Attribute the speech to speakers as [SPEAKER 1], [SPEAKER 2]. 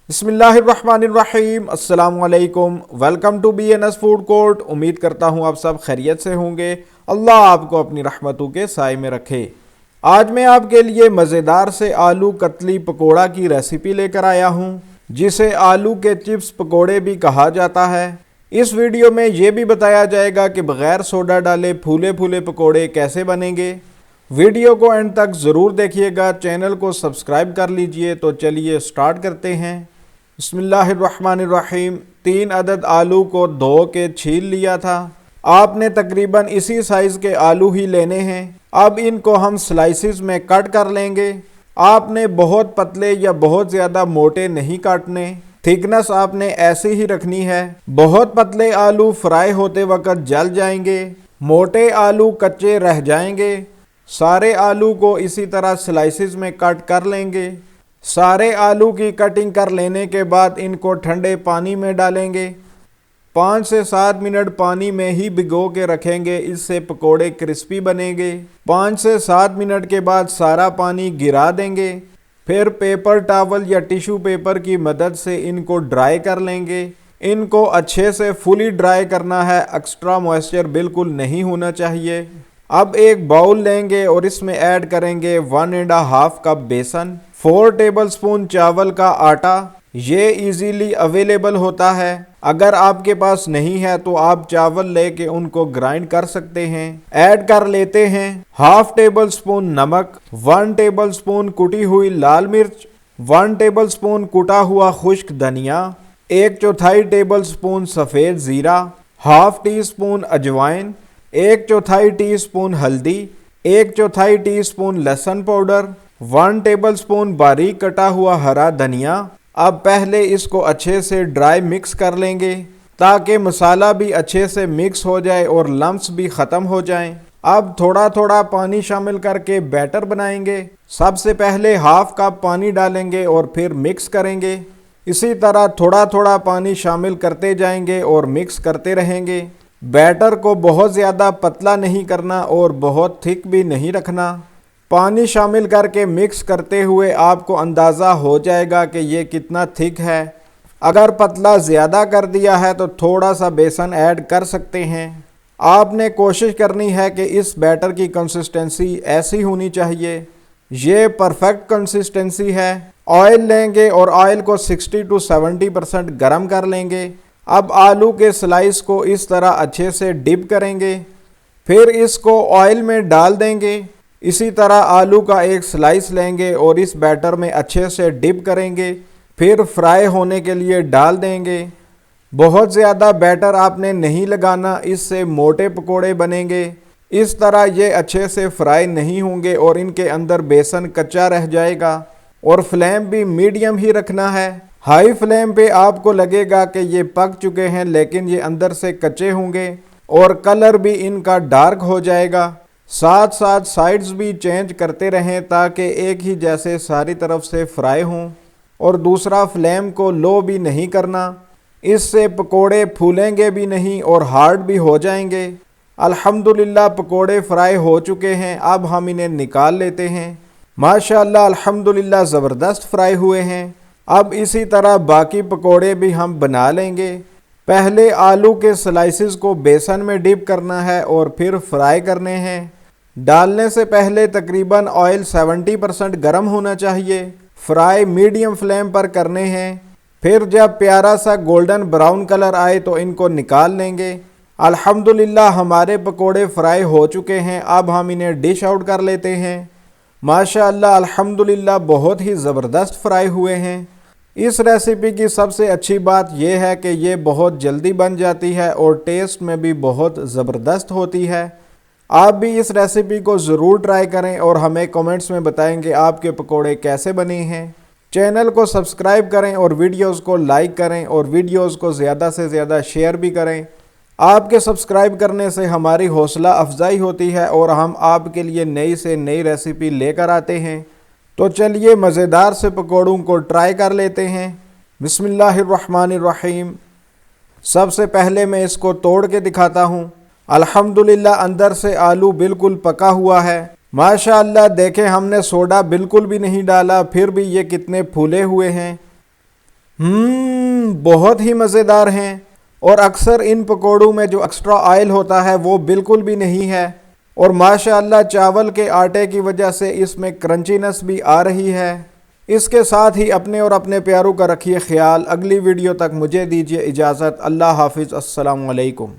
[SPEAKER 1] بسم اللہ الرحمن الرحیم، السلام علیکم، welcome to BNS food court. امید کرتا ہوں آپ سب خیریت سے ہوں گے۔ اللہ آپ کو اپنی رحمتوں کے سائے میں رکھے۔ آج میں آپ کے لیے مزیدار سے آلو کتلی پکوڑا کی ریسیپی لے کر آیا ہوں، جسے آلو کے چپس پکوڑے بھی کہا جاتا ہے۔ اس ویڈیو میں یہ بھی بتایا جائے گا کہ بغیر سوڈا ڈالے پھولے پھولے پکوڑے کیسے بنیں گے۔ ویڈیو کو اینڈ تک ضرور دیکھیے گا، چینل کو سبسکرائب کر لیجئے۔ تو چلیے سٹارٹ کرتے ہیں۔ بسم اللہ الرحمن الرحیم۔ 3 عدد آلو کو دھو کے چھیل لیا تھا۔ آپ نے تقریباً اسی سائز کے آلو ہی لینے ہیں۔ اب ان کو ہم سلائسز میں کٹ کر لیں گے۔ آپ نے بہت پتلے یا بہت زیادہ موٹے نہیں کاٹنے، تھکنس آپ نے ایسی ہی رکھنی ہے۔ بہت پتلے آلو فرائی ہوتے وقت جل جائیں گے، موٹے آلو کچے رہ جائیں گے۔ سارے آلو کو اسی طرح سلائسز میں کٹ کر لیں گے۔ سارے آلو کی کٹنگ کر لینے کے بعد ان کو ٹھنڈے پانی میں ڈالیں گے۔ 5 سے 7 منٹ پانی میں ہی بھگو کے رکھیں گے، اس سے پکوڑے کرسپی بنیں گے۔ 5 سے 7 منٹ کے بعد سارا پانی گرا دیں گے۔ پھر پیپر ٹاول یا ٹیشو پیپر کی مدد سے ان کو ڈرائی کر لیں گے۔ ان کو اچھے سے فلی ڈرائی کرنا ہے، ایکسٹرا موئسچر بالکل نہیں ہونا چاہیے۔ اب ایک باؤل لیں گے اور اس میں ایڈ کریں گے 1.5 کپ بیسن، 4 ٹیبل سپون چاول کا آٹا۔ یہ ایزیلی اویلیبل ہوتا ہے، اگر آپ کے پاس نہیں ہے تو آپ چاول لے کے ان کو گرائنڈ کر سکتے ہیں۔ ایڈ کر لیتے ہیں 1/2 ٹیبل سپون نمک، 1 ٹیبل سپون کٹی ہوئی لال مرچ، 1 ٹیبل سپون کٹا ہوا خشک دھنیا، 1/4 ٹیبل سپون سفید زیرہ، 1/2 ٹی سپون اجوائن، 1/4 ٹی سپون ہلدی، 1/4 ٹی سپون لہسن پاؤڈر، 1 ٹیبل سپون باریک کٹا ہوا ہرا دھنیا۔ اب پہلے اس کو اچھے سے ڈرائی مکس کر لیں گے تاکہ مسالہ بھی اچھے سے مکس ہو جائے اور لمس بھی ختم ہو جائیں۔ اب تھوڑا تھوڑا پانی شامل کر کے بیٹر بنائیں گے۔ سب سے پہلے 1/2 کپ پانی ڈالیں گے اور پھر مکس کریں گے۔ اسی طرح تھوڑا تھوڑا پانی شامل کرتے جائیں گے اور مکس کرتے رہیں گے۔ بیٹر کو بہت زیادہ پتلا نہیں کرنا اور بہت تھک بھی نہیں رکھنا۔ پانی شامل کر کے مکس کرتے ہوئے آپ کو اندازہ ہو جائے گا کہ یہ کتنا تھک ہے۔ اگر پتلا زیادہ کر دیا ہے تو تھوڑا سا بیسن ایڈ کر سکتے ہیں۔ آپ نے کوشش کرنی ہے کہ اس بیٹر کی کنسسٹنسی ایسی ہونی چاہیے۔ یہ پرفیکٹ کنسسٹنسی ہے۔ آئل لیں گے اور آئل کو 60 to 70% گرم کر لیں گے۔ اب آلو کے سلائس کو اس طرح اچھے سے ڈپ کریں گے، پھر اس کو آئل میں ڈال دیں گے۔ اسی طرح آلو کا ایک سلائس لیں گے اور اس بیٹر میں اچھے سے ڈپ کریں گے، پھر فرائی ہونے کے لیے ڈال دیں گے۔ بہت زیادہ بیٹر آپ نے نہیں لگانا، اس سے موٹے پکوڑے بنیں گے۔ اس طرح یہ اچھے سے فرائی نہیں ہوں گے اور ان کے اندر بیسن کچا رہ جائے گا۔ اور فلیم بھی میڈیم ہی رکھنا ہے۔ ہائی فلیم پہ آپ کو لگے گا کہ یہ پک چکے ہیں، لیکن یہ اندر سے کچے ہوں گے اور کلر بھی ان کا ڈارک ہو جائے گا۔ ساتھ ساتھ سائڈز بھی چینج کرتے رہیں تاکہ ایک ہی جیسے ساری طرف سے فرائی ہوں، اور دوسرا فلیم کو لو بھی نہیں کرنا، اس سے پکوڑے پھولیں گے بھی نہیں اور ہارڈ بھی ہو جائیں گے۔ الحمدللہ پکوڑے فرائی ہو چکے ہیں، اب ہم انہیں نکال لیتے ہیں۔ ماشاءاللہ الحمدللہ زبردست فرائی ہوئے ہیں۔ اب اسی طرح باقی پکوڑے بھی ہم بنا لیں گے۔ پہلے آلو کے سلائسز کو بیسن میں ڈپ کرنا ہے اور پھر فرائی کرنے ہیں۔ ڈالنے سے پہلے تقریباً آئل 70% گرم ہونا چاہیے۔ فرائی میڈیم فلیم پر کرنے ہیں۔ پھر جب پیارا سا گولڈن براؤن کلر آئے تو ان کو نکال لیں گے۔ الحمدللہ ہمارے پکوڑے فرائی ہو چکے ہیں، اب ہم انہیں ڈش آؤٹ کر لیتے ہیں۔ ماشاءاللہ الحمدللہ بہت ہی زبردست فرائی ہوئے ہیں۔ اس ریسیپی کی سب سے اچھی بات یہ ہے کہ یہ بہت جلدی بن جاتی ہے اور ٹیسٹ میں بھی بہت زبردست ہوتی ہے۔ آپ بھی اس ریسیپی کو ضرور ٹرائی کریں اور ہمیں کمنٹس میں بتائیں کہ آپ کے پکوڑے کیسے بنے ہیں۔ چینل کو سبسکرائب کریں اور ویڈیوز کو لائک کریں اور ویڈیوز کو زیادہ سے زیادہ شیئر بھی کریں۔ آپ کے سبسکرائب کرنے سے ہماری حوصلہ افزائی ہوتی ہے اور ہم آپ کے لیے نئی سے نئی ریسیپی لے کر آتے ہیں۔ تو چلیے مزیدار سے پکوڑوں کو ٹرائی کر لیتے ہیں۔ بسم اللہ الرحمن الرحیم۔ سب سے پہلے میں اس کو توڑ کے دکھاتا ہوں۔ الحمدللہ اندر سے آلو بالکل پکا ہوا ہے۔ ماشاءاللہ دیکھیں ہم نے سوڈا بالکل بھی نہیں ڈالا، پھر بھی یہ کتنے پھولے ہوئے ہیں۔ بہت ہی مزیدار ہیں، اور اکثر ان پکوڑوں میں جو ایکسٹرا آئل ہوتا ہے وہ بالکل بھی نہیں ہے، اور ماشاءاللہ چاول کے آٹے کی وجہ سے اس میں کرنچینس بھی آ رہی ہے۔ اس کے ساتھ ہی اپنے اور اپنے پیاروں کا رکھیے خیال۔ اگلی ویڈیو تک مجھے دیجیے اجازت۔ اللہ حافظ، السلام علیکم۔